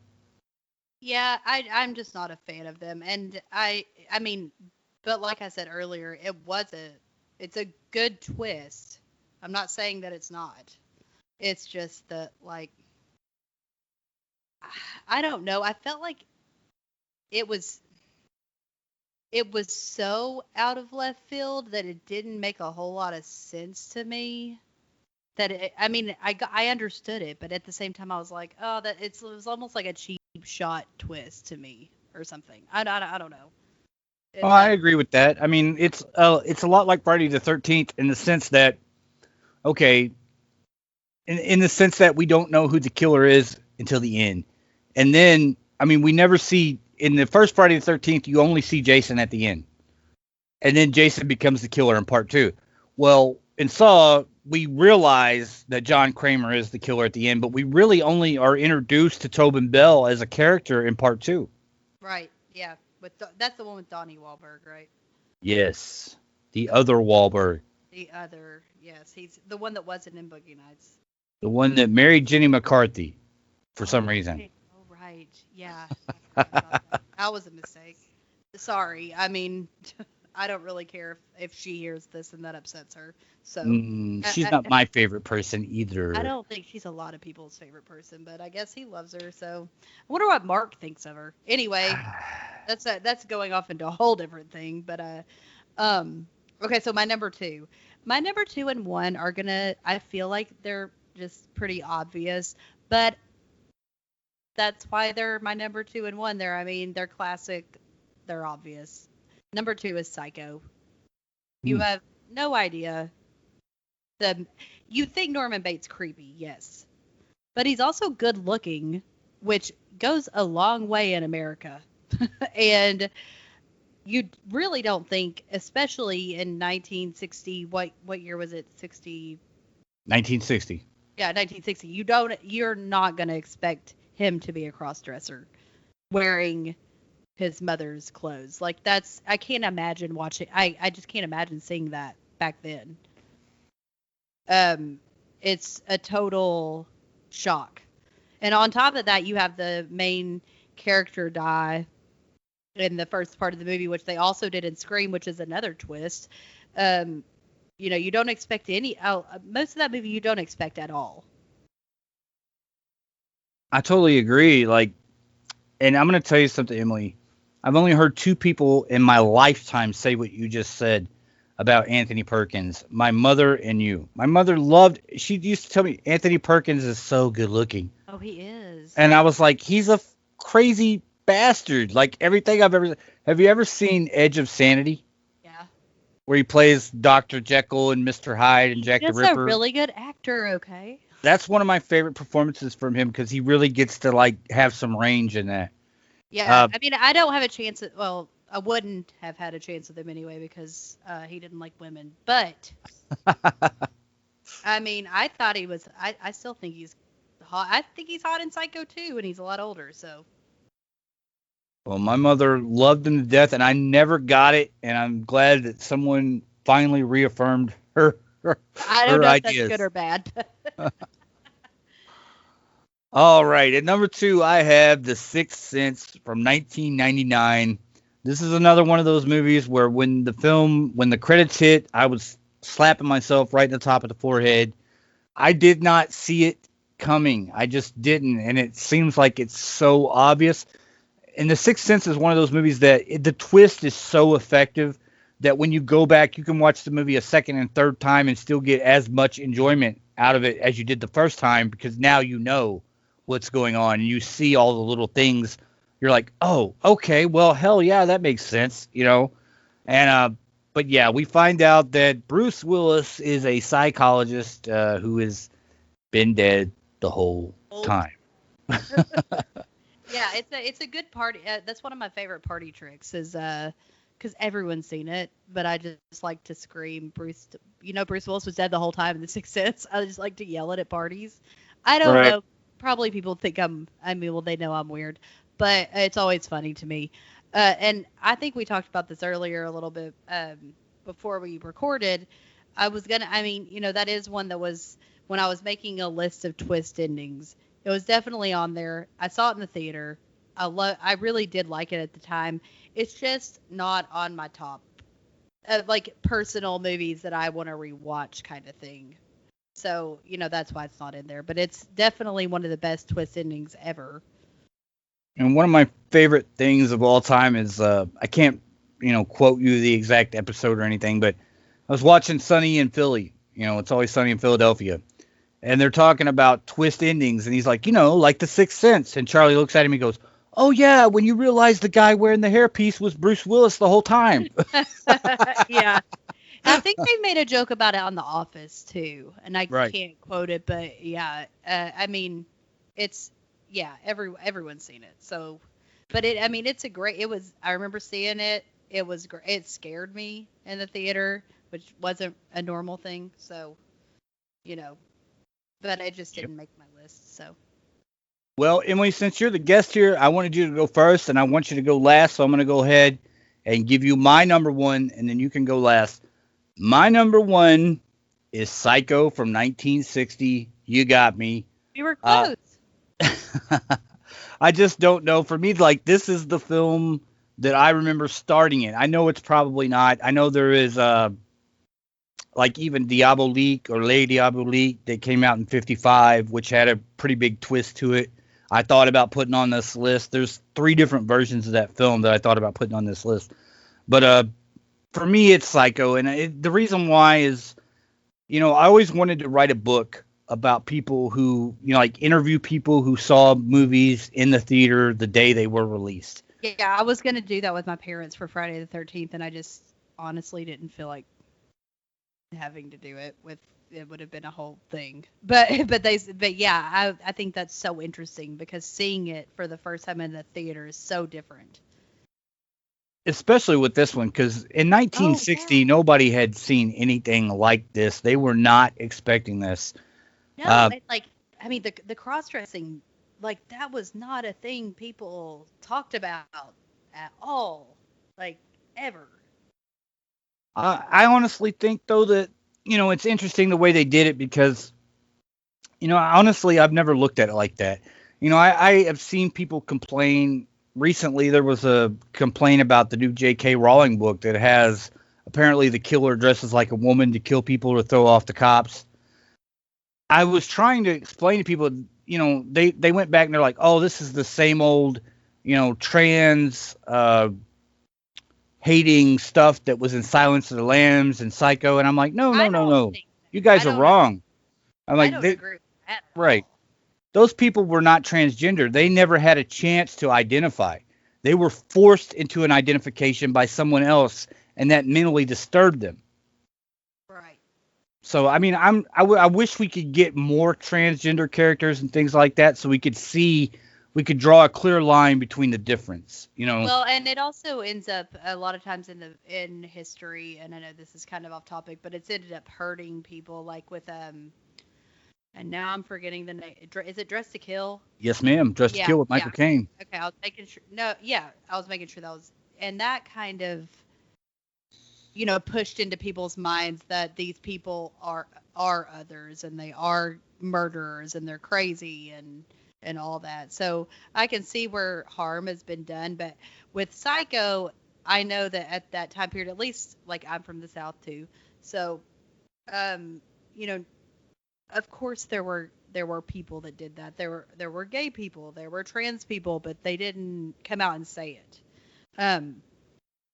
[SPEAKER 2] Yeah, I'm just not a fan of them, and I mean, but like I said earlier, it's a good twist. I'm not saying that it's not. It's just that like I don't know. I felt like it was it was so out of left field that it didn't make a whole lot of sense to me. I mean, I understood it, but at the same time, I was like, oh, it was almost like a cheap shot twist to me or something. I don't know.
[SPEAKER 1] Oh,
[SPEAKER 2] It,
[SPEAKER 1] I agree with that. I mean, it's a lot like Friday the 13th in the sense that, okay, in the sense that we don't know who the killer is until the end. And then, I mean, we never see in the first Friday the 13th, you only see Jason at the end. And then Jason becomes the killer in part 2. Well, in Saw, we realize that John Kramer is the killer at the end, but we really only are introduced to Tobin Bell as a character in part 2.
[SPEAKER 2] right? Yeah, that's the one with Donnie Wahlberg, right?
[SPEAKER 1] Yes. The other Wahlberg.
[SPEAKER 2] The other, yes, he's the one that wasn't in Boogie Nights.
[SPEAKER 1] The one that married Jenny McCarthy for some
[SPEAKER 2] Oh
[SPEAKER 1] reason.
[SPEAKER 2] right, oh right, yeah, I forgot about that. That was a mistake. Sorry, I mean, I don't really care if she hears this and that upsets her. So,
[SPEAKER 1] She's
[SPEAKER 2] I,
[SPEAKER 1] not my favorite person
[SPEAKER 2] I
[SPEAKER 1] either.
[SPEAKER 2] don't think she's a lot of people's favorite person, but I guess he loves her. So I wonder what Mark thinks of her. Anyway, that's going off into a whole different thing. But um, okay. So my number two and one are gonna. I feel like they're just pretty obvious, but that's why they're my number two and one. I mean, they're classic. They're obvious. Number 2 is Psycho. You have no idea. The You think Norman Bates creepy, yes, but he's also good looking, which goes a long way in America. And you really don't think, especially in 1960, what year was it? 60.
[SPEAKER 1] 1960.
[SPEAKER 2] Yeah, 1960. You're not going to expect him to be a cross-dresser wearing his mother's clothes. Like, I can't imagine watching. I just can't imagine seeing that back then. It's a total shock. And on top of that, you have the main character die in the first part of the movie, which they also did in Scream, which is another twist. You don't expect most of that movie you don't expect at all.
[SPEAKER 1] I totally agree. Like, and I'm going to tell you something, Emily. I've only heard 2 people in my lifetime say what you just said about Anthony Perkins. My mother and you. My mother she used to tell me Anthony Perkins is so good looking.
[SPEAKER 2] Oh, he is.
[SPEAKER 1] And I was like, he's a crazy bastard. Like everything I've ever. Have you ever seen Edge of Sanity?
[SPEAKER 2] Yeah.
[SPEAKER 1] Where he plays Dr. Jekyll and Mr. Hyde and Jack the
[SPEAKER 2] He's a
[SPEAKER 1] Ripper.
[SPEAKER 2] really good actor, okay?
[SPEAKER 1] That's one of my favorite performances from him because he really gets to like have some range in that.
[SPEAKER 2] Yeah, I mean, I don't have a chance well, I wouldn't have had a chance with him anyway because he didn't like women. But I mean, I thought he was. I still think he's hot. I think he's hot in Psycho too, and he's a lot older. So
[SPEAKER 1] Well, my mother loved him to death, and I never got it, and I'm glad that someone finally reaffirmed
[SPEAKER 2] I don't
[SPEAKER 1] her
[SPEAKER 2] know if that's
[SPEAKER 1] ideas.
[SPEAKER 2] good or bad.
[SPEAKER 1] All right, at number 2, I have The Sixth Sense from 1999. This is another one of those movies where when the credits hit, I was slapping myself right in the top of the forehead. I did not see it coming. I just didn't, and it seems like it's so obvious. And The Sixth Sense is one of those movies that the twist is so effective that when you go back, you can watch the movie a second and third time and still get as much enjoyment out of it as you did the first time because now you know what's going on and you see all the little things. You're like, oh, okay, well, hell yeah, that makes sense. And but yeah, we find out that Bruce Willis is a psychologist who has been dead the whole time.
[SPEAKER 2] Yeah, it's a good party. That's one of my favorite party tricks is because everyone's seen it, but I just like to scream Bruce. Bruce Willis was dead the whole time in The Sixth Sense. I just like to yell it at parties. I don't
[SPEAKER 1] Right.
[SPEAKER 2] know. Probably people think well, they know I'm weird, but it's always funny to me. And I think we talked about this earlier a little bit before we recorded. I mean, that is one that was when I was making a list of twist endings. It was definitely on there. I saw it in the theater. I really did like it at the time. It's just not on my top like personal movies that I want to rewatch kind of thing. So, that's why it's not in there. But it's definitely one of the best twist endings ever.
[SPEAKER 1] And one of my favorite things of all time is I can't quote you the exact episode or anything, but I was watching Sunny in Philly. It's always Sunny in Philadelphia, and they're talking about twist endings, and he's like, like The Sixth Sense, and Charlie looks at him and goes, "Oh yeah, when you realize the guy wearing the hairpiece was Bruce Willis the whole time."
[SPEAKER 2] Yeah. I think they made a joke about it on The Office too, and I
[SPEAKER 1] Right.
[SPEAKER 2] can't quote it, but yeah, I mean, it's everyone's seen it. So, but it's a great. It was. I remember seeing it. It was great. It scared me in the theater, which wasn't a normal thing. So, but it just didn't make my list. So.
[SPEAKER 1] Well, Emily, since you're the guest here, I wanted you to go first, and I want you to go last. So I'm going to go ahead and give you my number 1, and then you can go last. My number 1 is Psycho from 1960. You got me.
[SPEAKER 2] We were
[SPEAKER 1] Uh,
[SPEAKER 2] close.
[SPEAKER 1] I just don't know. For me, like this is the film that I remember starting in. I know it's probably not. I know there is like even Diabolique or Les Diabolique that came out in '55, which had a pretty big twist to it. I thought about putting on this list. There's 3 different versions of that film that I thought about putting on this list. But for me, it's Psycho, and the reason why is, I always wanted to write a book about people who, like interview people who saw movies in the theater the day they were released.
[SPEAKER 2] Yeah, I was gonna do that with my parents for Friday the 13th, and I just honestly didn't feel like having to do it with. It would have been a whole thing, but yeah, I think that's so interesting because seeing it for the first time in the theater is so different.
[SPEAKER 1] Especially with this one, because in
[SPEAKER 2] Oh
[SPEAKER 1] 1960,
[SPEAKER 2] yeah.
[SPEAKER 1] nobody had seen anything like this. They were not expecting this.
[SPEAKER 2] No,
[SPEAKER 1] Uh,
[SPEAKER 2] it, like I mean the cross dressing, like that was not a thing people talked about at all, like ever.
[SPEAKER 1] I honestly think, though, that, it's interesting the way they did it because, honestly, I've never looked at it like that. I have seen people complain. Recently, there was a complaint about the new J.K. Rowling book that has apparently the killer dresses like a woman to kill people or throw off the cops. I was trying to explain to people, they went back and they're like, oh, this is the same old, trans hating stuff that was in Silence of the Lambs and Psycho. And I'm like, no, no,
[SPEAKER 2] I
[SPEAKER 1] no,
[SPEAKER 2] don't
[SPEAKER 1] no.
[SPEAKER 2] think
[SPEAKER 1] You
[SPEAKER 2] I
[SPEAKER 1] guys are
[SPEAKER 2] don't
[SPEAKER 1] wrong. I'm
[SPEAKER 2] I
[SPEAKER 1] like,
[SPEAKER 2] don't agree with that at
[SPEAKER 1] right.
[SPEAKER 2] all.
[SPEAKER 1] Those people were not transgender. They never had a chance to identify. They were forced into an identification by someone else, and that mentally disturbed them.
[SPEAKER 2] Right.
[SPEAKER 1] So I mean, I wish we could get more transgender characters and things like that, so we could draw a clear line between the difference.
[SPEAKER 2] Well, and it also ends up a lot of times in history, and I know this is kind of off topic, but it's ended up hurting people, like with and now I'm forgetting the name. Is it Dress to Kill?
[SPEAKER 1] Yes, ma'am. Dress to
[SPEAKER 2] Yeah,
[SPEAKER 1] Kill with
[SPEAKER 2] yeah.
[SPEAKER 1] Michael Caine.
[SPEAKER 2] Okay, I was making sure. No, yeah, I was making sure that was, and that kind of pushed into people's minds that these people are others and they are murderers and they're crazy and all that. So I can see where harm has been done, but with Psycho, I know that at that time period, at least like I'm from the South too, so um, you know, of course there were people that did that. There were gay people, there were trans people, but they didn't come out and say it. Um,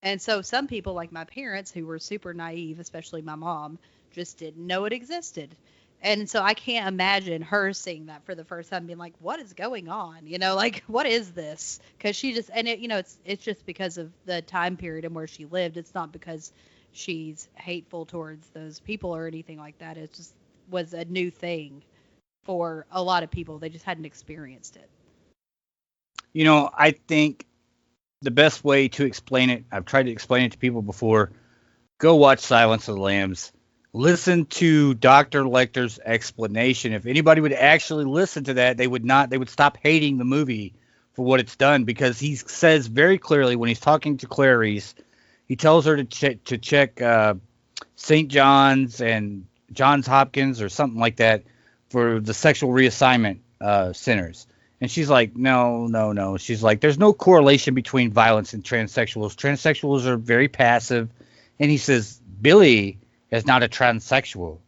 [SPEAKER 2] and so some people, like my parents, who were super naive, especially my mom, just didn't know it existed. And so I can't imagine her seeing that for the first time, being like, "What is going on?" Like, "What is this?" Because she just, and it's just because of the time period and where she lived. It's not because she's hateful towards those people or anything like that. It just was a new thing for a lot of people. They just hadn't experienced it.
[SPEAKER 1] I think the best way to explain it, I've tried to explain it to people before. Go watch Silence of the Lambs. Listen to Dr. Lecter's explanation. If anybody would actually listen to that, they would stop hating the movie for what it's done, because he says very clearly when he's talking to Clarice, he tells her to check St. John's and Johns Hopkins or something like that for the sexual reassignment centers. And she's like, no, no, no. She's like, there's no correlation between violence and transsexuals. Transsexuals are very passive. And he says, Billy is not a transsexual.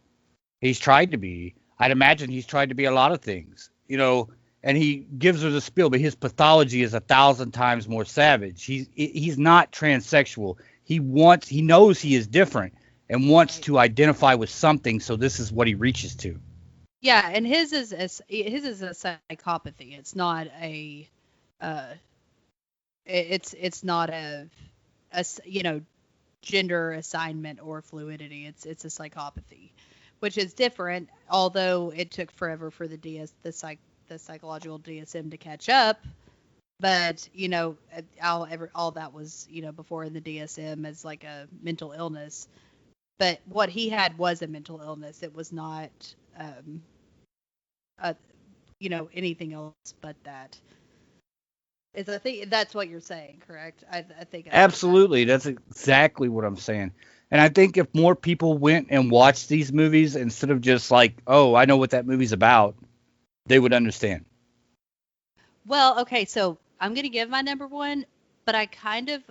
[SPEAKER 1] He's tried to be. I'd imagine he's tried to be a lot of things, And he gives her the spiel, but his pathology is 1,000 times more savage. He's not transsexual. He knows he is different and wants
[SPEAKER 2] Right.
[SPEAKER 1] to identify with something. So this is what he reaches to.
[SPEAKER 2] Yeah, and his is a psychopathy. It's not a uh it's not a gender assignment or fluidity. It's a psychopathy, which is different. Although it took forever for the psychological DSM to catch up, but all that was before in the DSM as like a mental illness. But what he had was a mental illness. It was not um, a, anything else but that. Is I think that's what you're saying, correct? I think I heard that.
[SPEAKER 1] Absolutely. That's exactly what I'm saying. And I think if more people went and watched these movies instead of just like, oh, I know what that movie's about, they would understand.
[SPEAKER 2] Well, okay, so I'm gonna give my number one, but I kind of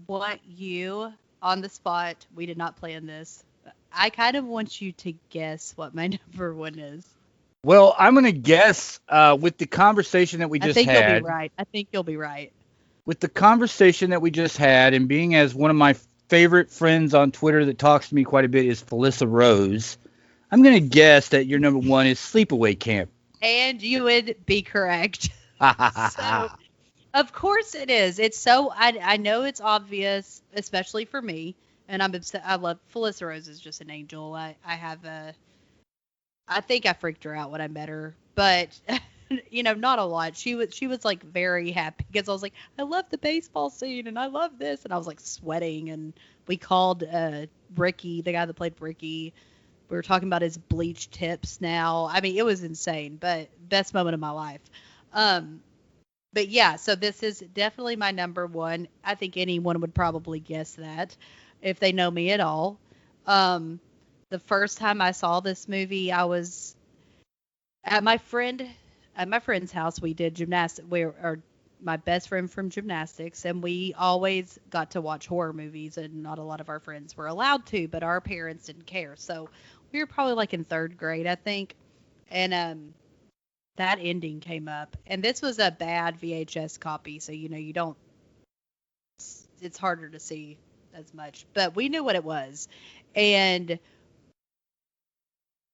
[SPEAKER 2] want you on the spot. We did not plan this. I kind of want you to guess what my number one is.
[SPEAKER 1] Well, I'm going to guess with the conversation that we
[SPEAKER 2] I
[SPEAKER 1] just
[SPEAKER 2] think you'll be
[SPEAKER 1] had,
[SPEAKER 2] right. I think you'll be right.
[SPEAKER 1] and being as one of my favorite friends on Twitter that talks to me quite a bit is Felissa Rose, I'm going to guess that your number one is Sleepaway Camp.
[SPEAKER 2] And you would be correct. So Of course it is. It's so I know it's obvious, especially for me, and I'm obsessed. I love Felissa Rose is just an angel. I have a I think I freaked her out when I met her, but not a lot. She was like very happy because I was like, I love the baseball scene and I love this, and I was like sweating, and we called Ricky, the guy that played Ricky. We were talking about his bleached tips now. I mean, it was insane, but best moment of my life. Um, but yeah, so this is definitely my number one. I think anyone would probably guess that if they know me at all. Um, the first time I saw this movie, I was at my friend's house. We did gymnastics. My best friend from gymnastics, and we always got to watch horror movies, and not a lot of our friends were allowed to, but our parents didn't care. So we were probably like in third grade, I think, and that ending came up, and this was a bad VHS copy, so you don't. It's harder to see as much, but we knew what it was, and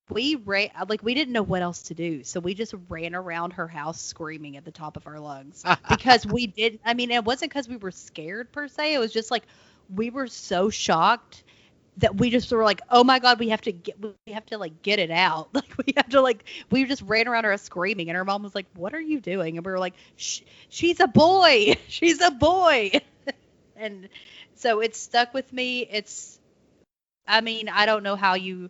[SPEAKER 2] we ran like we didn't know what else to do, so we just ran around her house screaming at the top of our lungs because we didn't. I mean, it wasn't because we were scared per se. It was just like we were so shocked that we just were like, oh my god, we have to like get it out. Like we just ran around her screaming, and her mom was like, what are you doing? And we were like, she's a boy, she's a boy. And so it stuck with me. I mean, I don't know how you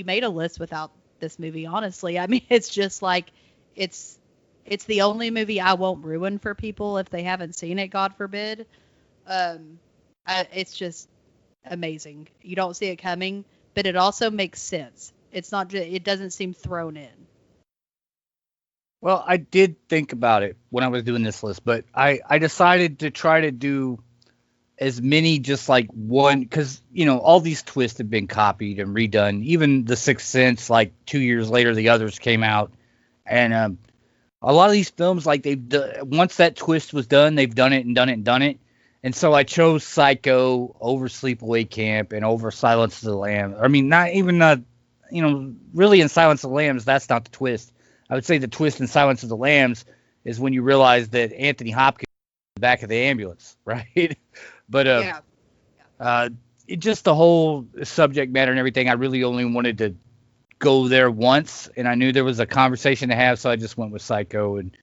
[SPEAKER 2] made a list without this movie, honestly. I mean, it's just like it's it's the only movie I won't ruin for people if they haven't seen it, God forbid. um it's just amazing. You don't see it coming, but it also makes sense. It's not just, it doesn't seem thrown in.
[SPEAKER 1] Well, I did think about it when I was doing this list, but I decided to try to do as many just like one because all these twists have been copied and redone. Even The Sixth Sense, like 2 years later, the others came out, and a lot of these films, like once that twist was done, they've done it and done it and done it. And so I chose Psycho over Sleepaway Camp and over Silence of the Lambs. I mean, not even really in Silence of the Lambs, that's not the twist. I would say the twist in Silence of the Lambs is when you realize that Anthony Hopkins is in the back of the ambulance, right? But
[SPEAKER 2] Yeah.
[SPEAKER 1] uh, just the whole subject matter and everything, I really only wanted to go there once, and I knew there was a conversation to have, so I just went with Psycho. And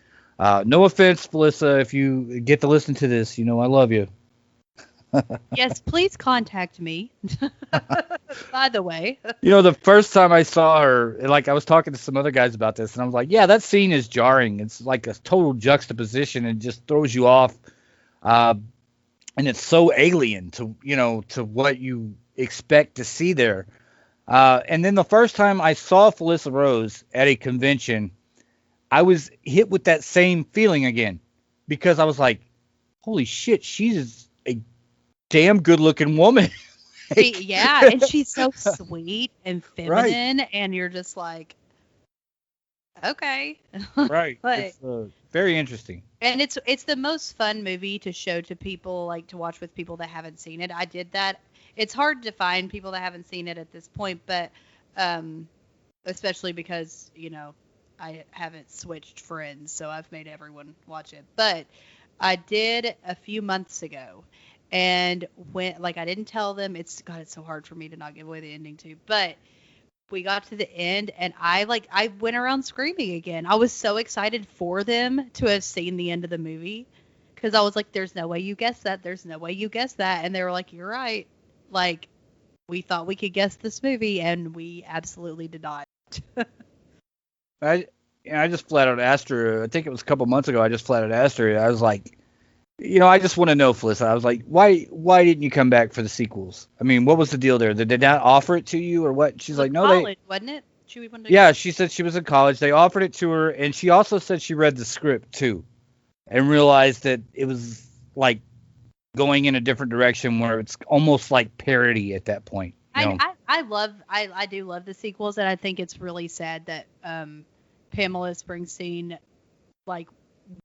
[SPEAKER 1] no offense, Felissa, if you get to listen to this, I love you.
[SPEAKER 2] Yes, please contact me. By the way.
[SPEAKER 1] The first time I saw her, like I was talking to some other guys about this, and I was like, yeah, that scene is jarring. It's like a total juxtaposition and just throws you off. Uh, and it's so alien to what you expect to see there. And then the first time I saw Felissa Rose at a convention, I was hit with that same feeling again because I was like, holy shit, she's a damn good looking woman. Like,
[SPEAKER 2] Yeah, and she's so sweet and
[SPEAKER 1] right,
[SPEAKER 2] feminine, and you're just like, okay.
[SPEAKER 1] right.
[SPEAKER 2] Like,
[SPEAKER 1] It's very interesting.
[SPEAKER 2] and it's the most fun movie to show to people, like to watch with people that haven't seen it. I did that. It's hard to find people that haven't seen it at this point, but um especially because, I haven't switched friends, so I've made everyone watch it. But I did a few months ago, and when, like, I didn't tell them. It's so hard for me to not give away the ending too. But we got to the end, and I went around screaming again. I was so excited for them to have seen the end of the movie because I was like, "There's no way you guessed that. There's no way you guessed that," and they were like, "You're right." Like, we thought we could guess this movie, and we absolutely did not.
[SPEAKER 1] I I just flat out asked her. I think it was a couple months ago. I just flat out asked her. I was like, I just want to know, Felissa. I was like, why didn't you come back for the sequels? I mean, what was the deal there? Did they not offer it to you or what? She's
[SPEAKER 2] It was
[SPEAKER 1] like, no, they.
[SPEAKER 2] college, wasn't it? Chewy wanted to
[SPEAKER 1] Yeah,
[SPEAKER 2] go.
[SPEAKER 1] she said she was in college. They offered it to her, and she also said she read the script too, and realized that it was like going in a different direction where it's almost like parody at that point.
[SPEAKER 2] I do love the sequels, and I think it's really sad that Pamela Springsteen, like,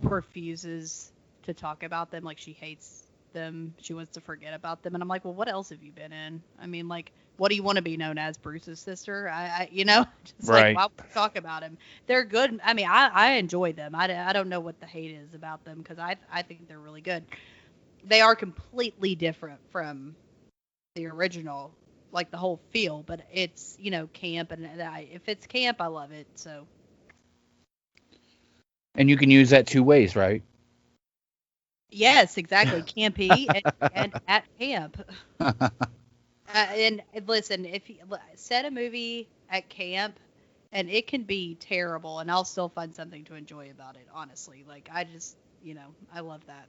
[SPEAKER 2] refuses to talk about them. Like, she hates them. She wants to forget about them. And I'm like, well, what else have you been in? I mean, like, what do you want to be known as, Bruce's sister? Just like,
[SPEAKER 1] Right.
[SPEAKER 2] why would we talk about him? They're good. I mean, I enjoy them. I don't know what the hate is about them because I think they're really good. They are completely different from the original, like the whole feel, but it's, camp, and if it's camp, I love it. So
[SPEAKER 1] And you can use that two ways, right?
[SPEAKER 2] yes, exactly, campy and at camp. And listen, if you set a movie at camp, and it can be terrible, and I'll still find something to enjoy about it. Honestly, like I just, I love that.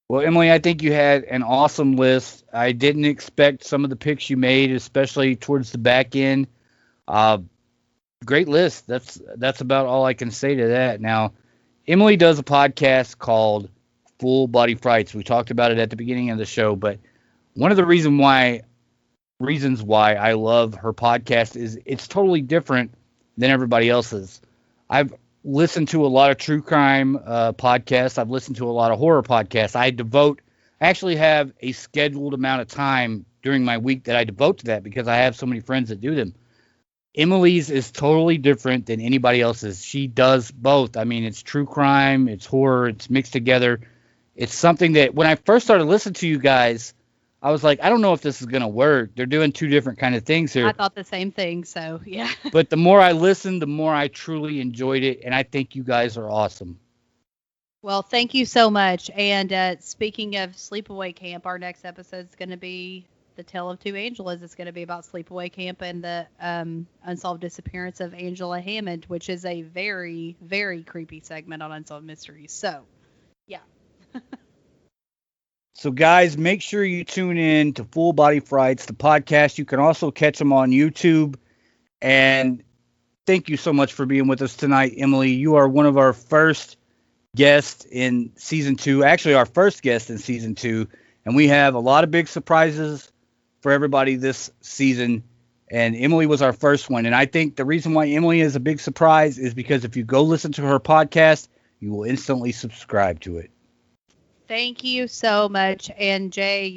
[SPEAKER 1] Well, Emily, I think you had an awesome list. I didn't expect some of the picks you made, especially towards the back end. Uh, Great list. That's about all I can say to that. Now, Emily does a podcast called Full Body Frights. We talked about it at the beginning of the show, but one of the reasons why I love her podcast is it's totally different than everybody else's. I've listened to a lot of true crime podcasts. I've listened to a lot of horror podcasts. I actually have a scheduled amount of time during my week that I devote to that because I have so many friends that do them. Emily's is totally different than anybody else's. She does both. I mean, it's true crime, it's horror, it's mixed together. It's something that when I first started listening to you guys, I was like, I don't know if this is going to work. They're doing two different kind of things
[SPEAKER 2] I
[SPEAKER 1] here.
[SPEAKER 2] thought the same thing. So yeah.
[SPEAKER 1] But the more I listened, the more I truly enjoyed it. And I think you guys are awesome.
[SPEAKER 2] Well, thank you so much. And speaking of Sleepaway Camp, our next episode is going to be The Tale of Two Angelas. It's going to be about Sleepaway Camp and the unsolved disappearance of Angela Hammond, which is a very, very creepy segment on Unsolved Mysteries. So, yeah.
[SPEAKER 1] So, guys, make sure you tune in to Full Body Frights, the podcast. You can also catch them on YouTube. And thank you so much for being with us tonight, Emily. You are one of our first guests in season 2, actually, our first guest in season 2. And we have a lot of big surprises for everybody this season. And Emily was our first one. And I think the reason why Emily is a big surprise is because if you go listen to her podcast, you will instantly subscribe to it.
[SPEAKER 2] Thank you so much. And Jay,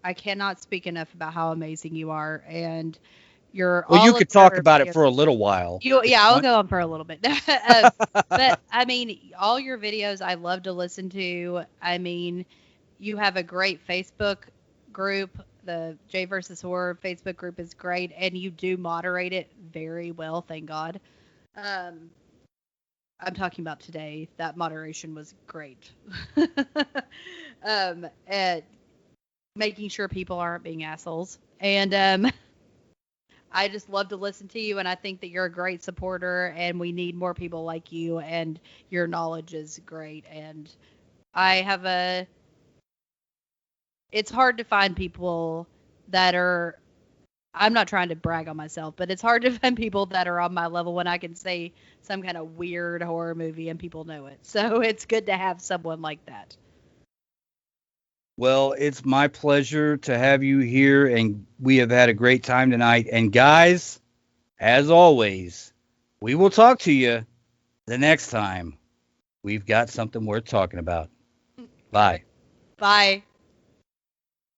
[SPEAKER 2] I cannot speak enough about how amazing you are. And
[SPEAKER 1] Well, you
[SPEAKER 2] all of
[SPEAKER 1] could talk
[SPEAKER 2] your
[SPEAKER 1] about it
[SPEAKER 2] videos.
[SPEAKER 1] for a little while.
[SPEAKER 2] Yeah, I'll go on for a little bit. But I mean, all your videos I love to listen to. I mean, you have a great Facebook group. The J versus Horror Facebook group is great, and you do moderate it very well. Thank God. Um, I'm talking about today. That moderation was great. And making sure people aren't being assholes, and I just love to listen to you, and I think that you're a great supporter, and we need more people like you, and your knowledge is great. And it's hard to find people that are, I'm not trying to brag on myself, but it's hard to find people that are on my level when I can say some kind of weird horror movie and people know it. So it's good to have someone like that.
[SPEAKER 1] Well, it's my pleasure to have you here, and we have had a great time tonight. And guys, as always, we will talk to you the next time we've got something worth talking about. Bye.
[SPEAKER 2] Bye.